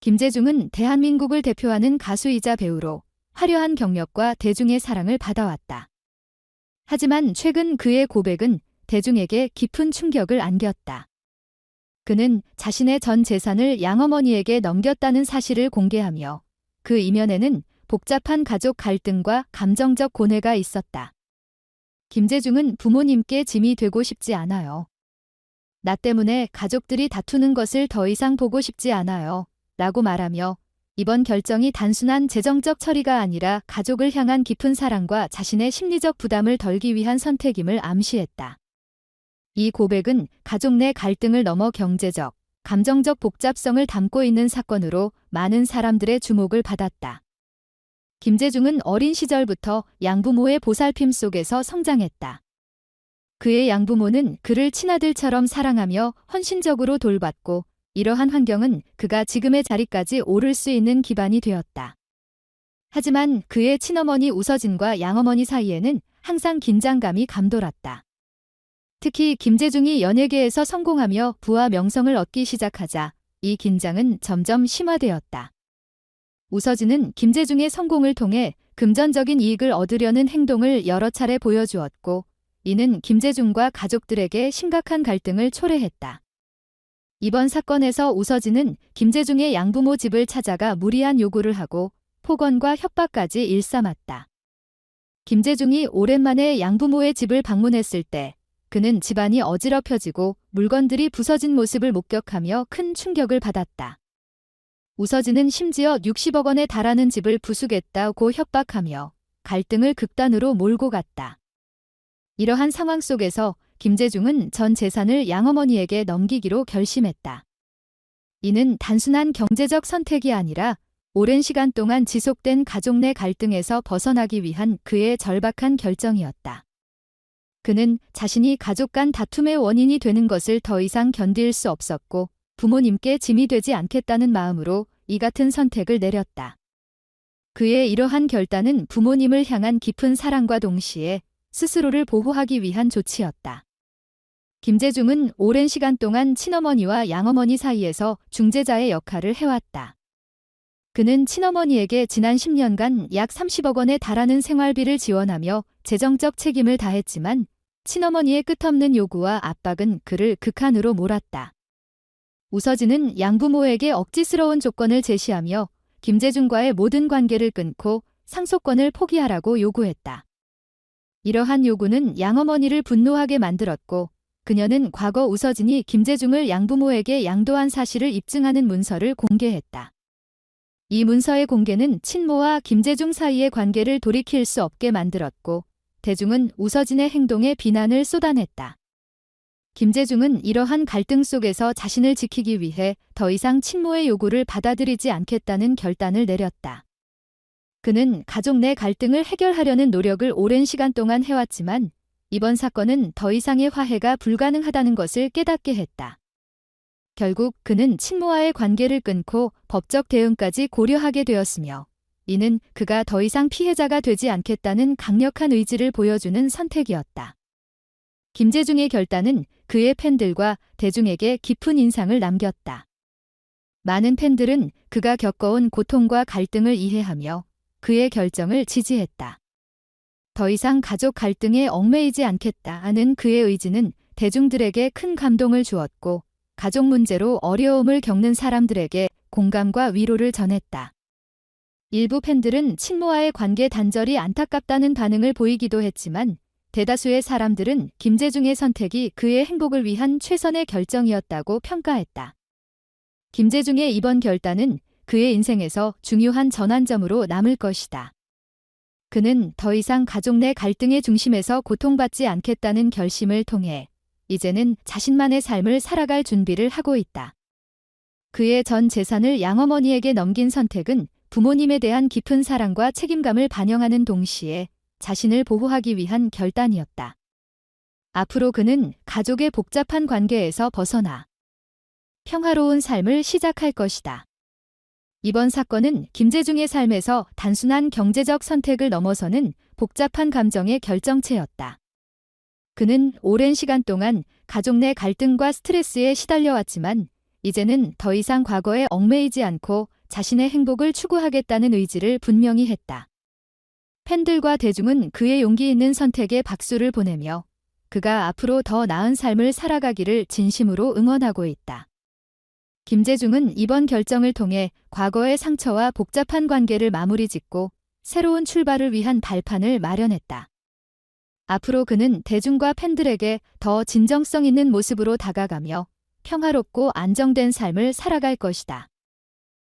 김재중은 대한민국을 대표하는 가수이자 배우로 화려한 경력과 대중의 사랑을 받아왔다. 하지만 최근 그의 고백은 대중에게 깊은 충격을 안겼다. 그는 자신의 전 재산을 양어머니에게 넘겼다는 사실을 공개하며 그 이면에는 복잡한 가족 갈등과 감정적 고뇌가 있었다. 김재중은 부모님께 짐이 되고 싶지 않아요. 나 때문에 가족들이 다투는 것을 더 이상 보고 싶지 않아요. 라고 말하며 이번 결정이 단순한 재정적 처리가 아니라 가족을 향한 깊은 사랑과 자신의 심리적 부담을 덜기 위한 선택임을 암시했다. 이 고백은 가족 내 갈등을 넘어 경제적, 감정적 복잡성을 담고 있는 사건으로 많은 사람들의 주목을 받았다. 김재중은 어린 시절부터 양부모의 보살핌 속에서 성장했다. 그의 양부모는 그를 친아들처럼 사랑하며 헌신적으로 돌봤고 이러한 환경은 그가 지금의 자리까지 오를 수 있는 기반이 되었다. 하지만 그의 친어머니 우서진과 양어머니 사이에는 항상 긴장감이 감돌았다. 특히 김재중이 연예계에서 성공하며 부와 명성을 얻기 시작하자 이 긴장은 점점 심화되었다. 우서진은 김재중의 성공을 통해 금전적인 이익을 얻으려는 행동을 여러 차례 보여주었고 이는 김재중과 가족들에게 심각한 갈등을 초래했다. 이번 사건에서 우서진은 김재중의 양부모 집을 찾아가 무리한 요구를 하고 폭언과 협박까지 일삼았다. 김재중이 오랜만에 양부모의 집을 방문했을 때 그는 집안이 어지럽혀지고 물건들이 부서진 모습을 목격하며 큰 충격을 받았다. 우서진은 심지어 60억 원에 달하는 집을 부수겠다고 협박하며 갈등을 극단으로 몰고 갔다. 이러한 상황 속에서 김재중은 전 재산을 양어머니에게 넘기기로 결심했다. 이는 단순한 경제적 선택이 아니라 오랜 시간 동안 지속된 가족 내 갈등에서 벗어나기 위한 그의 절박한 결정이었다. 그는 자신이 가족 간 다툼의 원인이 되는 것을 더 이상 견딜 수 없었고 부모님께 짐이 되지 않겠다는 마음으로 이 같은 선택을 내렸다. 그의 이러한 결단은 부모님을 향한 깊은 사랑과 동시에 스스로를 보호하기 위한 조치였다. 김재중은 오랜 시간 동안 친어머니와 양어머니 사이에서 중재자의 역할을 해왔다. 그는 친어머니에게 지난 10년간 약 30억 원에 달하는 생활비를 지원하며 재정적 책임을 다했지만 친어머니의 끝없는 요구와 압박은 그를 극한으로 몰았다. 우서진은 양부모에게 억지스러운 조건을 제시하며 김재중과의 모든 관계를 끊고 상속권을 포기하라고 요구했다. 이러한 요구는 양어머니를 분노하게 만들었고 그녀는 과거 우서진이 김재중을 양부모에게 양도한 사실을 입증하는 문서를 공개했다. 이 문서의 공개는 친모와 김재중 사이의 관계를 돌이킬 수 없게 만들었고 대중은 우서진의 행동에 비난을 쏟아냈다. 김재중은 이러한 갈등 속에서 자신을 지키기 위해 더 이상 친모의 요구를 받아들이지 않겠다는 결단을 내렸다. 그는 가족 내 갈등을 해결하려는 노력을 오랜 시간 동안 해왔지만 이번 사건은 더 이상의 화해가 불가능하다는 것을 깨닫게 했다. 결국 그는 친모와의 관계를 끊고 법적 대응까지 고려하게 되었으며 이는 그가 더 이상 피해자가 되지 않겠다는 강력한 의지를 보여주는 선택이었다. 김재중의 결단은 그의 팬들과 대중에게 깊은 인상을 남겼다. 많은 팬들은 그가 겪어온 고통과 갈등을 이해하며 그의 결정을 지지했다. 더 이상 가족 갈등에 얽매이지 않겠다는 그의 의지는 대중들에게 큰 감동을 주었고 가족 문제로 어려움을 겪는 사람들에게 공감과 위로를 전했다. 일부 팬들은 친모와의 관계 단절이 안타깝다는 반응을 보이기도 했지만 대다수의 사람들은 김재중의 선택이 그의 행복을 위한 최선의 결정이었다고 평가했다. 김재중의 이번 결단은 그의 인생에서 중요한 전환점으로 남을 것이다. 그는 더 이상 가족 내 갈등의 중심에서 고통받지 않겠다는 결심을 통해 이제는 자신만의 삶을 살아갈 준비를 하고 있다. 그의 전 재산을 양어머니에게 넘긴 선택은 부모님에 대한 깊은 사랑과 책임감을 반영하는 동시에 자신을 보호하기 위한 결단이었다. 앞으로 그는 가족의 복잡한 관계에서 벗어나 평화로운 삶을 시작할 것이다. 이번 사건은 김재중의 삶에서 단순한 경제적 선택을 넘어서는 복잡한 감정의 결정체였다. 그는 오랜 시간 동안 가족 내 갈등과 스트레스에 시달려왔지만 이제는 더 이상 과거에 얽매이지 않고 자신의 행복을 추구하겠다는 의지를 분명히 했다. 팬들과 대중은 그의 용기 있는 선택에 박수를 보내며 그가 앞으로 더 나은 삶을 살아가기를 진심으로 응원하고 있다. 김재중은 이번 결정을 통해 과거의 상처와 복잡한 관계를 마무리 짓고 새로운 출발을 위한 발판을 마련했다. 앞으로 그는 대중과 팬들에게 더 진정성 있는 모습으로 다가가며 평화롭고 안정된 삶을 살아갈 것이다.